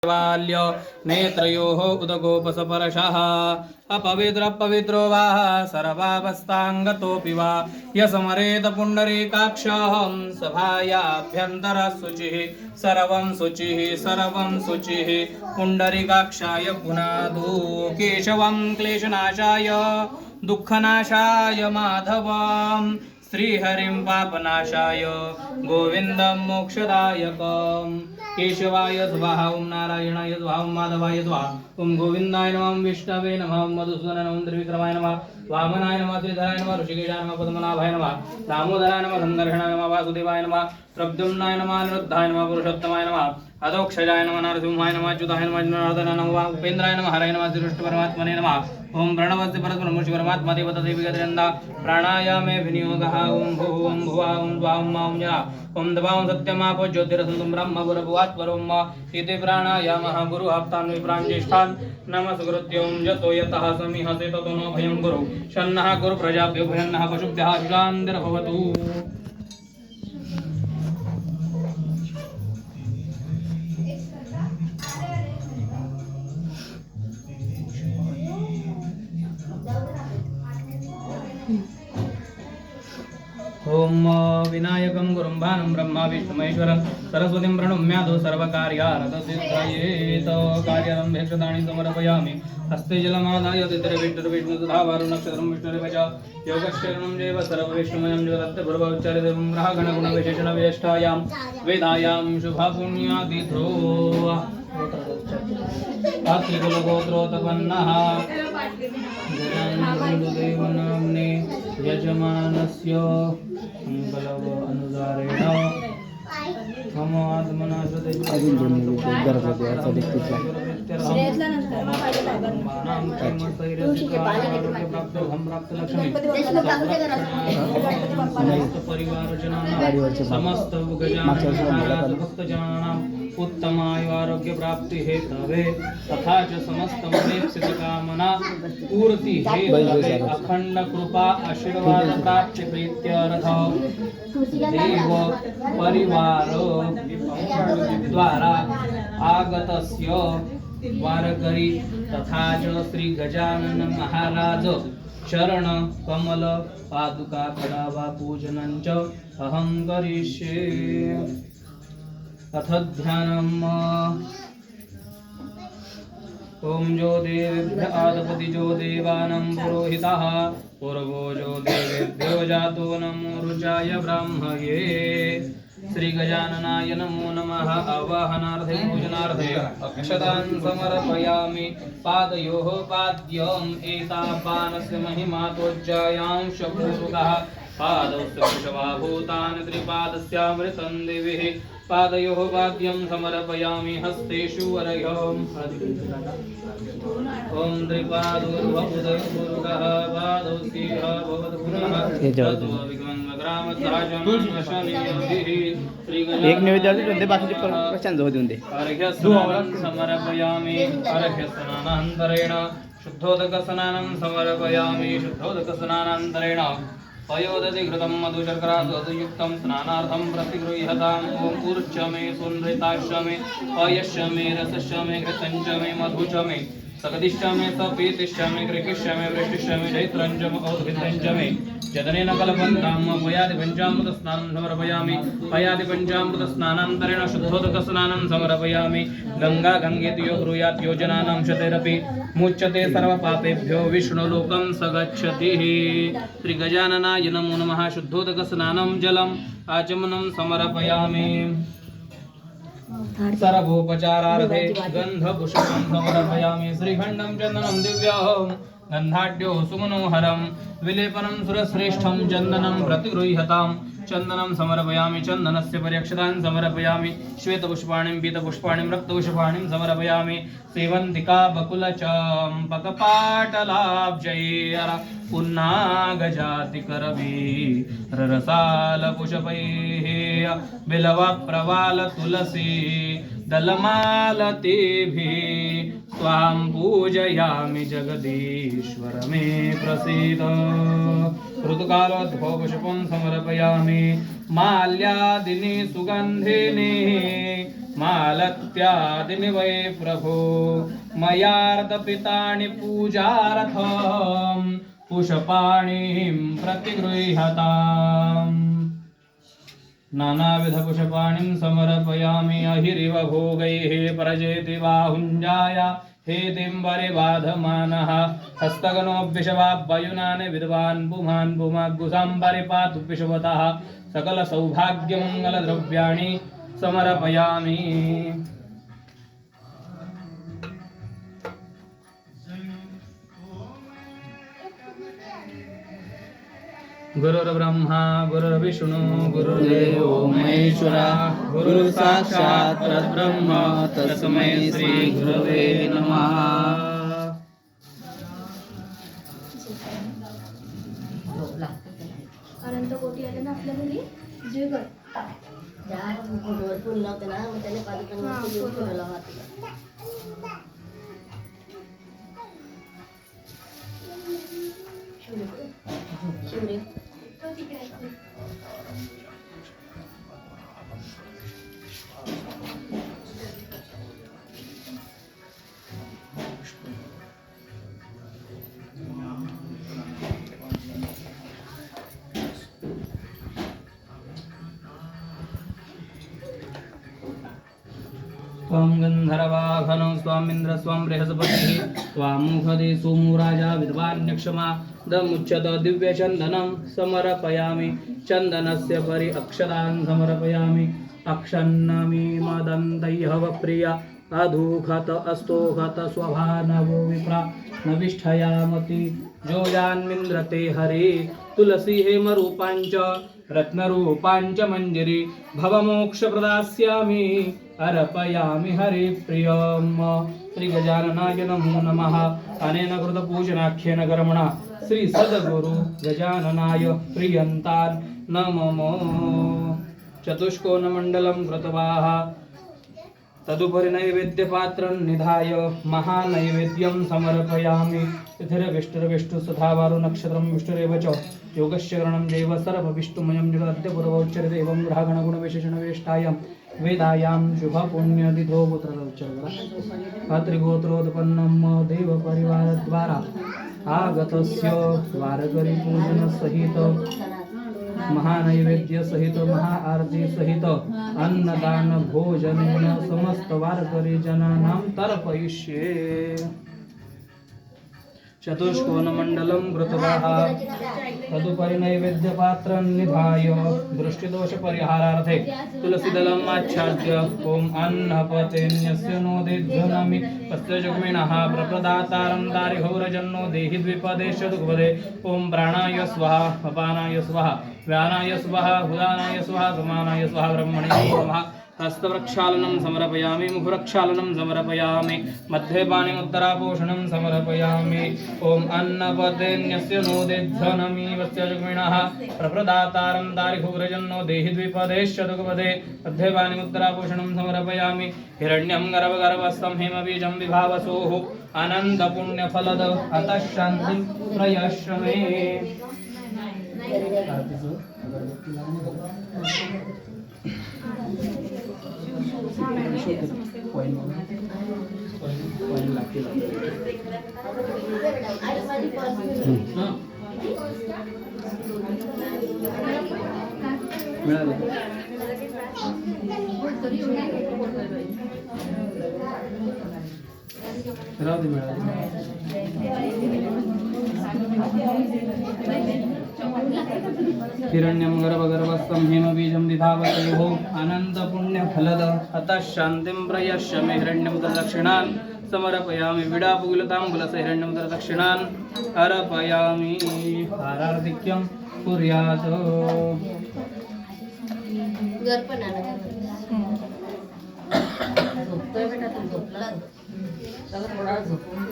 वाल्य नेत्रयोः उदगोपसपरशः अपवित्रो वा सर्वावस्थाङ्गतोऽपि वा यसमरेत पुण्डरीकाक्षं सभायाभ्यन्तरशुचिः सर्वं शुचिः पुण्डरीकाक्षाय पुनादो केशवं क्लेशनाशाय दुःखनाशाय माधवं श्रीहरिं पापनाशाय गोविन्दं मोक्षदायकम् केशवाय स्वाहा ओम नारायणाय स्वाहा ओम माधवाय स्वाहा ओम गोविंदाय नमः विष्णवे नमः मधुसूदनाय नमः त्रिविक्रमाय नमः वामनाय नमः श्रीधराय नमः ऋषिकेशाय नमः पद्मनाभाय नमः दामोदराय नमः संकर्षणाय नमः वासुदेवाय नमः प्रद्युम्नाय नमः अनिरुद्धाय नमः पुरुषोत्तमाय नमः अधोक्षजाय नमः नरसिंहाय नमः अच्युताय नमः जनार्दनाय नमः उपेन्द्राय नमः हराय नमः श्रीकृष्ण परमात्मने नमः ओम प्रणवस्य परब्रह्म श्री परमात्मा देवता देविगतनंदा प्राणायामे विनियोगः ओम भुवः ओम द्वा ओम मा ओम या ओम दवा ओम सत्यमापो ज्योतिरसंतुम ब्रह्म गुरुभुवात्परम इति प्राणायामः गुरु हप्तान् विप्राञ्ज्येष्ठान् नमस्कृत्यों जतो यतः समिहते ततो नो भयं गुरु शन्नः गुरु प्रजाभ्यो भयन्नः पशुभ्यः शान्तिर्भवतु। ओम विनायकं गुरुं भानं ब्रह्मा विष्णुमहेश्वरं सरस्वतीं प्रणम्यादो सर्वकार्यारतसिद्धयेत कार्यरम्भे क्षतानि समर्पयामि हस्ते जलमादाय तिद्रविष्णुर्विष्णुसुधावारुणक्षत्रं विष्णुरेव च योगश्चरणं जैव सर्वविष्णुमयं ज्योतिर्भुर्भोच्चारिदेवं ग्रहगणगुणविशेषणविशिष्टायां वेदायां शुभपुण्यादिध्रो अत्रिकुलगोत्रोत्पन्नः जनान्दुदेवनाम्ने यजमानस्य मङ्गलव अनुसारेण मम आत्मना समस्त भक्तजनानां उत्तमायु आरोग्य प्राप्ति हेतवे तथा च समस्त मनेक्षित कामना पूर्ति हेतवे अखंड कृपा आशीर्वाद प्राप्ति प्रीत्यर्थ देव परिवार द्वारा आगतस्य वारकरी तथा च श्री गजानन महाराज चरण कमल पादुका कडावा पूजनं च अहं करिष्ये। अथ ध्यानम् ओम जो देवेभ्य आदपति जो देवानं पुरोहितः पूर्वो जो देवेभ्यो जातो नमो रुचाय ब्राह्मये श्री गजाननाय नमो नमः। आवाहनार्थे पूजनार्थे अक्षतान् समर्पयामि पादयोः पाद्यम् एतावानस्य महिमातोज्जायां शपूरुकः पादस्य वृषभाभूतान् त्रिपादस्यामृतं दिविः पादयोः पाद्यं समर्पयामि हस्तेषु अर्घ्यम् ओम त्रिपादोर्भवोदयपुरुषः पादौ स्थिरः भवतपुनः एक नैवेद्याला देऊन दे बाकीचे प्रशांत जाऊ देऊन दे अर्घ्यस्नानं समर्पयामि अर्घ्यस्नानान्तरेण शुद्धोदकस्नानं समर्पयामि शुद्धोदकस्नानान्तरेण पयोदधि घृतं मधुशर्करादुयुक्तं स्नानार्थं प्रतिगृह्यताम् ओम ऊर्च मे सुनृताश्च मे पयश्च मे रसश्च मे घृतञ्च मे मधुश्च मे सगदिश्च मे सपीतिश्च मे कृकिश्च मे वृष्टिश्च मे चैत्रञ्च मे औद्भिद्यञ्च मे जदनेन कल्पन्तां पयादिपञ्चामृतस्नानं समर्पयामि पयादिपञ्चामृतस्नानान्तरेण शुद्धोदकस्नानं समर्पयामि गंगा गंगेति यो ब्रूयात् योजनानां शतेरपि मुच्यते सर्वपापेभ्यो विष्णुलोकं स गच्छति। श्री गजाननाय नमो नमः। शुद्धोदकस्नानं जलम् आचमनं समर्पयामि सर्वोपचारार्थे गन्धपुष्पं समर्पयामि श्रीखण्डं चन्दनं दिव्यं गन्धाढ्यो सुमनोहरं विलेपनं सुरश्रेष्ठं चन्दनं प्रतिगृह्यतां चन्दनं समर्पयामि चन्दनस्य पर्यक्षतान् समर्पयामि श्वेतपुष्पाणिं पीतपुष्पाणिं रक्तपुष्पाणिं समर्पयामि सेवन्तिका बकुलचम्पकपाटलाब्जैर पुन्नागजातिकरवी रसालपुष्पैः बिल्वप्रवाल तुलसी दलमालतेभिः स्वां पूजयामि जगदीश्वर मे प्रसीद। ऋतुकालोद्भवपुष्पं समर्पयामि माल्यादिनि सुगन्धिनि मालत्यादिनि वै प्रभो मयार्दपितानि पूजार्थं पुष्पाणिं प्रतिगृह्यताम् नानाविधपुष्पाणिं समर्पयामि अहिरिव भोगैः परजेति बाहुञ्जाय हे दिम्बरे बाधमानः हस्तगणोऽभ्यशवाभ्ययुनानि विद्वान् पुमान् पुमाग्गुसाम्बरे पातु विश्वतः सकलसौभाग्यमङ्गलद्रव्याणि समर्पयामि गुरुर्ब्रह्मा गुरुर्विष्णु गुरुर्देवो महेश्वरा गुरु साक्षात् परब्रह्म तस्मै श्री गुरवे नमः अनंत कोटी आले ना आपल्या घरी जे कर त्या फोटोवर फुल लावते ना मग त्याने पादुकांवर फोटो लावा शिवरे तो तिकडे आहे. त्वं गन्धर्वाघनो स्वामिन्द्र स्वं बृहस्पतिः त्वामुखदे सोमो राजा विद्वान्यक्षमा दमुच्यत दिव्यचन्दनं समर्पयामि चन्दनस्य परि अक्षतान् समर्पयामि अक्षन्नमि मदन्तैहवप्रिया अधूखत अस्तोखत स्वभानवो विप्रा नविष्ठयामति जोजान्मिन्द्रते हरे तुलसी हेमरूपाञ्च रत्नरूपाञ्च मञ्जरी भवमोक्षप्रदास्यामि अर्पयामि हरिप्रियं श्रीगजाननाय नमो नमः अनेन कृतपूजनाख्येन कर्मणा श्रीसद्गुरु गजाननाय प्रियन्तान् नमः चतुष्कोणमण्डलं कृतवाः तदुपरि नैवेद्यपात्रं निधाय महानैवेद्यं समर्पयामि तिथिर्विष्टुर्विष्टुसुधावारो नक्षत्रं विष्णुरेव च योगस्य गणनं देव सर्वविष्णुमयं जगदद्य पूर्वोच्चरते एवं ग्रहगणगुणविशेषणवेष्टायां वेदायां शुभपुण्यतिथो पुत्ररोच्चरः अत्रिगोत्रोत्पन्नं देवपरिवारद्वारा आगतस्य वारकरीपूजनसहित महानैवेद्य सहित महाआरती सहित अन्नदान भोजनेन समस्त वारकरी जनानां तर्पयिष्ये चतुष्कोणमण्डलं कृतवाः तदुपरि नैवेद्यपात्रं निधाय दृष्टिदोषपरिहारार्थे तुलसीदलम् आच्छाद्य ॐ अन्नपतेन्यस्य नो देध्वनमि तस्य जग्मिणः प्रप्रदातारं दारिघोरजन्नो देहि द्विपदे चतुर्पदे ॐ प्राणाय स्वाहा अपानाय स्वाहा व्यानाय स्वाहा उदानाय स्वाहा समानाय स्वाहा ब्रह्मणे नमः हस्तप्रक्षालनं समर्पयामि मुखप्रक्षालनं समर्पयामि मध्ये पाणिमुत्तरापोषणं समर्पयामि ॐ अन्नपतेन्यस्य नो देध्वनमि वस्य जग्मिणः प्रप्रदातारं दारिघोरजन्नो देहि द्विपदेश्चतुर्पदे मध्ये पाणिमुत्तरापोषणं समर्पयामि हिरण्यं गर्भगर्भस्थं हेमबीजं विभावसोः अनन्तपुण्यफलद अतः शान्तिं प्रयश्रमे हिरण्यं गर्भगर्भस्थं हेमबीजं विभावसयोः अनन्तपुण्यफलद अतः शान्तिं प्रयश्यमे हिरण्यं दक्षिणान् समर्पयामि विडापुलताम्बुलस हिरण्यं दक्षिणान् अर्पयामि हारार्धिक्यं कुर्यात् गरपण आला झोपतोय बेटा तू झोपला थोडा झोपून